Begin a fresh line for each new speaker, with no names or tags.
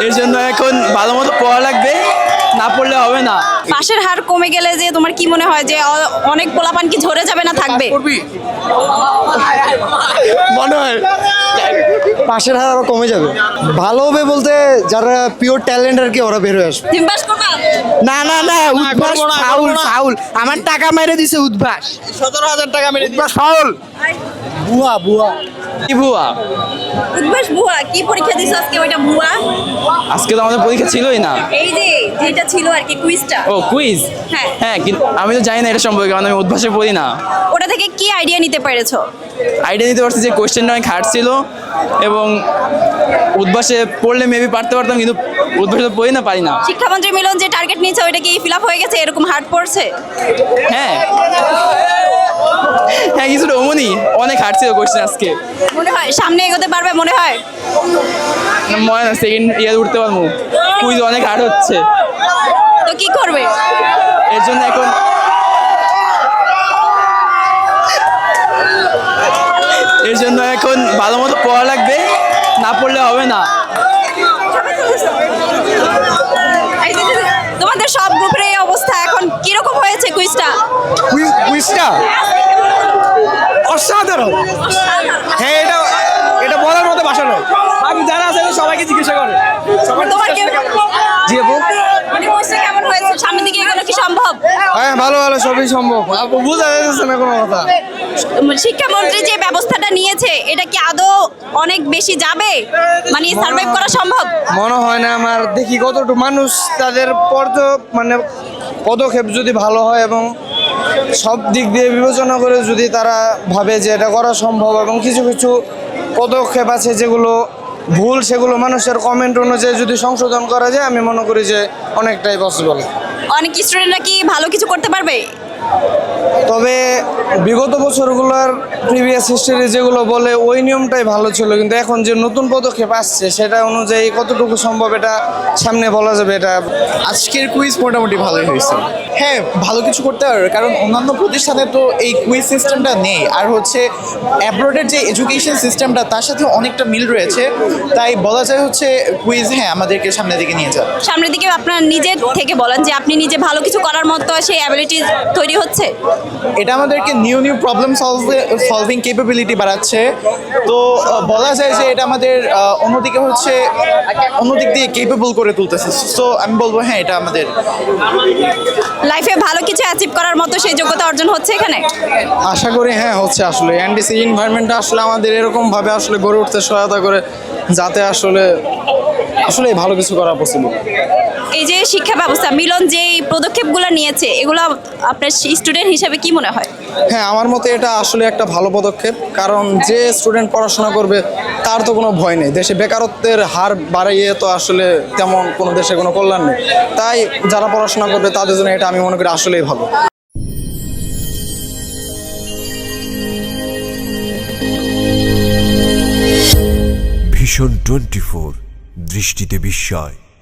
এর জন্য এখন ভালো মতো পড়া লাগবে, না পড়লে হবে না।
পাশের হার কমে গেলে যে তোমার কি মনে হয় যে অনেক পোলাপান কি ঝরে যাবে না থাকবে?
মনে হয় পাশের হার আরো কমে যাবে। ভালো হবে বলতে যারা পিওর ট্যালেন্ট আর কি ওরা বের হয়ে আসবে।
তুমি পাস করবা?
না না না, উদ্ভাস ফাউল ফাউল, আমার টাকা মেরে দিছে উদ্ভাস।
17,000 টাকা মেরে
উদ্ভাস ফাউল, বুয়া বুয়া।
কি ভুয়া?
উদ্ভাস ভুয়া? কি পরীক্ষা দিছো আজকে ওইটা ভুয়া?
আজকে তো আমাদের পরীক্ষা ছিলই না।
এই যে যেটা ছিল আর কি কুইজটা।
ও কুইজ?
হ্যাঁ।
হ্যাঁ, কিন্তু আমি তো জানি না এটা সম্পর্কে, কারণ আমি উদ্ভাসে পড়ি না।
ওটা থেকে কি আইডিয়া নিতে পেরেছো?
আইডিয়া নিতে পারছি যে কোয়েশ্চেনটা অনেক হার্ড ছিল, এবং উদ্ভাসে পড়লে মেবি পারতে পারতাম, কিন্তু উদ্ভাসে তো পড়ি না, পারি না।
শিক্ষামন্ত্রী মিলন যে টার্গেট নিয়েছে ওইটা কি ফিল আপ হয়ে গেছে? এরকম হার্ড পড়ছে?
হ্যাঁ হ্যাঁ, কিছুটা অমনি অনেক হার্ড ছিল কোয়েশ্চেন আজকে।
মনে হয় সামনে এগোতে পারবে মনে হয়?
মনে না সেকেন্ড ইয়ার উঠতে পারবো, কুইজ অনেক হার্ড হচ্ছে।
তো কি করবে?
এর জন্য এখন ভালো মতো পড়া লাগবে, না পড়লে হবে না।
তোমাদের সব গ্রুপের এই অবস্থা, এখন কিরকম হয়েছে কুইজটা?
কুইজটা অসাধারণ। হ্যাঁ, এটা এটা বলার মতো ভাষা নয়।
বাকি যারা আছে সবাইকে জিজ্ঞাসা করে।
তোমার কি
জি আপু,
মানে কুইজটা কেমন হয়েছে? সামনের দিকে এগোনো কি সম্ভব?
হ্যাঁ ভালো ভালো সবই সম্ভব। আপু বোঝা যাচ্ছে না কোনো কথা।
শিক্ষামন্ত্রী যে ব্যবস্থাটা নিয়েছে এটা কি আদৌ অনেক বেশি যাবে, মানে সার্ভাইভ করা সম্ভব?
মনে হয় না আমার। দেখি কতটুকু মানুষ তাদের পদক্ষেপ যদি ভালো হয় এবং সব দিক দিয়ে বিবেচনা করে যদি তারা ভাবে যে এটা করা সম্ভব, এবং কিছু কিছু পদক্ষেপ আছে যেগুলো ভুল, সেগুলো মানুষের কমেন্ট অনুযায়ী যদি সংশোধন করা যায়, আমি মনে করি যে অনেকটাই পসিবল।
অনেক স্টুডেন্টরা কি ভালো কিছু করতে পারবে?
তবে বিগত বছরগুলোর প্রিভিয়াস হিস্ট্রি যেগুলো বলে ওই নিয়মটাই ভালো ছিল, কিন্তু এখন যে নতুন পদক্ষেপ আসছে সেটা অনুযায়ী কতটুকু সম্ভব এটা সামনে বলা যাবে। এটা
আজকের কুইজ মোটামুটি ভালোই হয়েছে। হ্যাঁ, ভালো কিছু করতে পারবে, কারণ অন্যান্য প্রতিষ্ঠানে তো এই কুইজ সিস্টেমটা নেই। আর হচ্ছে অ্যাব্রোডের যে এডুকেশন সিস্টেমটা তার সাথে অনেকটা মিল রয়েছে, তাই বলা যায় হচ্ছে কুইজ হ্যাঁ আমাদেরকে সামনের দিকে নিয়ে যাবে।
সামনের দিকে আপনার নিজের থেকে বলেন যে আপনি নিজে ভালো কিছু করার মতো সেই অ্যাবিলিটি তৈরি হচ্ছে।
এটা আমাদেরকে নিউ প্রবলেম সলভিং ক্যাপাবিলিটি বাড়াচ্ছে। তো বলা যায় যে এটা আমাদের অন্যদিক দিয়ে কেপেবল করে তুলতেছে। সো আমি বলবো হ্যাঁ, এটা আমাদের
লাইফে ভালো কিছু অ্যাচিভ করার মতো সেই যোগ্যতা অর্জন হচ্ছে এখানে।
আশা করি হ্যাঁ হচ্ছে। আসলে এনডিসি এনভায়রনমেন্টটা আসলে আমাদের এরকমভাবে আসলে গড়ে উঠতে সহায়তা করে, যাতে আসলে ভালো কিছু করা পসিবল।
এই যে শিক্ষা ব্যবস্থা মিলন যে পদক্ষেপগুলো নিয়েছে, এগুলো আপনার স্টুডেন্ট হিসেবে কি মনে হয়?
হ্যাঁ, আমার মতে এটা আসলে একটা ভালো পদক্ষেপ, কারণ যে স্টুডেন্ট পড়াশোনা করবে তার তো কোনো ভয় নেই। দেশে বেকারত্বের হার বাড়িয়ে তো আসলে তেমন কোনো দেশে কোনো কল্যাণ নেই। তাই যারা পড়াশোনা করবে তাদের জন্য এটা আমি মনে করি আসলেই ভালো।
ভিশন 24, দৃষ্টিতে বিস্ময়।